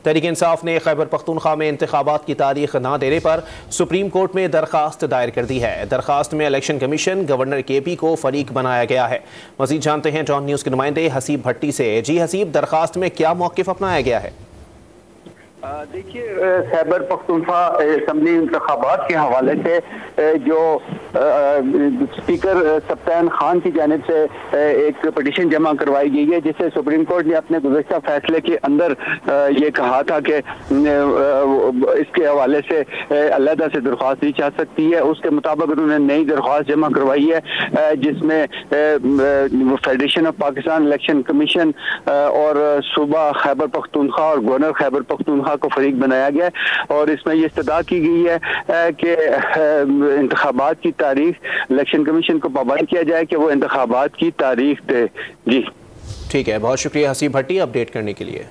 तहरीक इंसाफ ने खैबर पख्तूनख्वा में इंतखाबात की तारीख न देने पर सुप्रीम कोर्ट में दरखास्त दायर कर दी है। दरखास्त में इलेक्शन कमीशन, गवर्नर KP को फरीक बनाया गया है। मजीद जानते हैं डॉन न्यूज़ के नुमाइंदे हसीब भट्टी से। जी हसीब, दरखास्त में क्या मौक़िफ़ अपनाया गया है? देखिए, खैबर पख्तूनख्वा असम्बली इंतखाबात के हवाले से जो स्पीकर सप्तान खान की जानिब से एक पिटीशन जमा करवाई गई है, जिसे सुप्रीम कोर्ट ने अपने गुज़श्ता फैसले के अंदर ये कहा था कि इसके हवाले से अलहदा से दरख्वास्त दी जा सकती है। उसके मुताबिक उन्होंने नई दरख्वास्त जमा करवाई है, जिसमें federation of Pakistan election commission और सूबा खैबर पख्तूनख्वा और गवर्नर खैबर पख्तूनख्वा को फरीक बनाया गया और इसमें ये इस्तदा की गई है कि इंतखाबात की तारीख इलेक्शन कमीशन को पाबंद किया जाए कि वो इंतखाबात की तारीख दे। जी ठीक है, बहुत शुक्रिया हसीब भट्टी अपडेट करने के लिए।